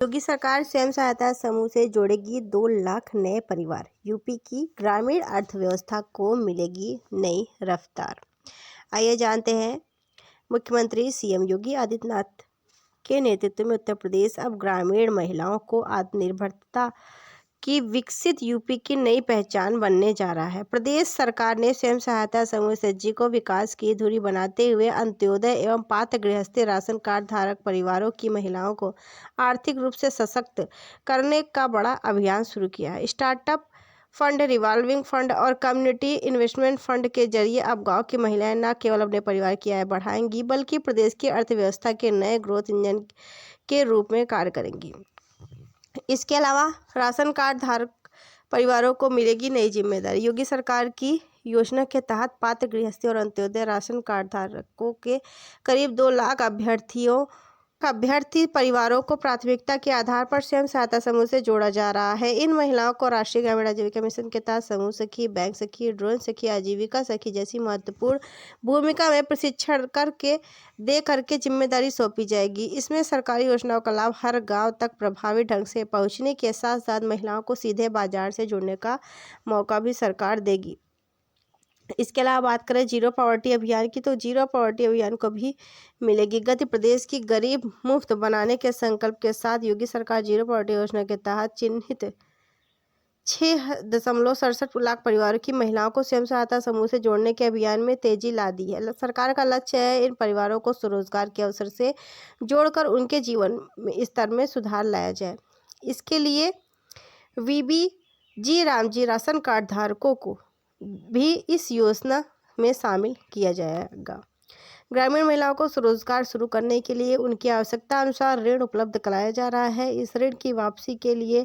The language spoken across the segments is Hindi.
योगी सरकार स्वयं सहायता समूह से जोड़ेगी 2 लाख नए परिवार। यूपी की ग्रामीण अर्थव्यवस्था को मिलेगी नई रफ्तार। आइए जानते हैं। मुख्यमंत्री सीएम योगी आदित्यनाथ के नेतृत्व में उत्तर प्रदेश अब ग्रामीण महिलाओं को आत्मनिर्भरता की विकसित यूपी की नई पहचान बनने जा रहा है। प्रदेश सरकार ने स्वयं सहायता समूह SHG को विकास की धुरी बनाते हुए अंत्योदय एवं पात्र गृहस्थी राशन कार्ड धारक परिवारों की महिलाओं को आर्थिक रूप से सशक्त करने का बड़ा अभियान शुरू किया है। स्टार्टअप फंड, रिवॉल्विंग फंड और कम्युनिटी इन्वेस्टमेंट फंड के जरिए अब गांव की महिलाएं न केवल अपने परिवार की आय बढ़ाएंगी बल्कि प्रदेश की अर्थव्यवस्था के नए ग्रोथ इंजन के रूप में कार्य करेंगी। इसके अलावा राशन कार्ड धारक परिवारों को मिलेगी नई जिम्मेदारी। योगी सरकार की योजना के तहत पात्र गृहस्थी और अंत्योदय राशन कार्ड धारकों के करीब 2 लाख अभ्यर्थी परिवारों को प्राथमिकता के आधार पर स्वयं सहायता समूह से जोड़ा जा रहा है। इन महिलाओं को राष्ट्रीय ग्रामीण आजीविका मिशन के तहत समूह सखी, बैंक सखी, ड्रोन सखी, आजीविका सखी जैसी महत्वपूर्ण भूमिका में प्रशिक्षण करके जिम्मेदारी सौंपी जाएगी। इसमें सरकारी योजनाओं का लाभ हर गांव तक प्रभावी ढंग से पहुंचने के साथ साथ महिलाओं को सीधे बाजार से जुड़ने का मौका भी सरकार देगी। इसके अलावा बात करें जीरो पॉवर्टी अभियान की, तो जीरो पॉवर्टी अभियान को भी मिलेगी गति। प्रदेश की गरीब मुक्त बनाने के संकल्प के साथ योगी सरकार जीरो पॉवर्टी योजना के तहत चिन्हित 6.67 लाख परिवारों की महिलाओं को स्वयं सहायता समूह से जोड़ने के अभियान में तेजी ला दी है। सरकार का लक्ष्य है इन परिवारों को स्वरोजगार के अवसर से जोड़कर उनके जीवन स्तर में सुधार लाया जाए। इसके लिए VBG रामजी राशन कार्ड धारकों को भी इस योजना में शामिल किया जाएगा। ग्रामीण महिलाओं को स्वरोजगार शुरू करने के लिए उनकी आवश्यकता अनुसार ऋण उपलब्ध कराया जा रहा है। इस ऋण की वापसी के लिए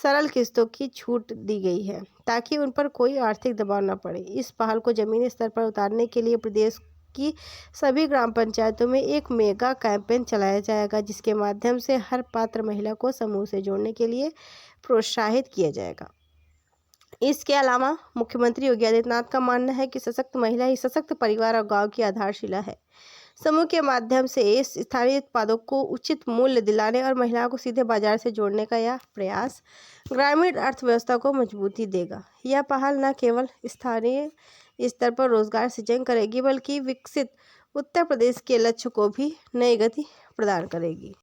सरल किस्तों की छूट दी गई है ताकि उन पर कोई आर्थिक दबाव न पड़े। इस पहल को जमीनी स्तर पर उतारने के लिए प्रदेश की सभी ग्राम पंचायतों में एक मेगा कैंपेन चलाया जाएगा जिसके माध्यम से हर पात्र महिला को समूह से जोड़ने के लिए प्रोत्साहित किया जाएगा। इसके अलावा मुख्यमंत्री योगी आदित्यनाथ का मानना है कि सशक्त महिला ही सशक्त परिवार और गांव की आधारशिला है। समूह के माध्यम से स्थानीय उत्पादों को उचित मूल्य दिलाने और महिलाओं को सीधे बाजार से जोड़ने का यह प्रयास ग्रामीण अर्थव्यवस्था को मजबूती देगा। यह पहल न केवल स्थानीय स्तर पर रोजगार सृजन करेगी बल्कि विकसित उत्तर प्रदेश के लक्ष्य को भी नई गति प्रदान करेगी।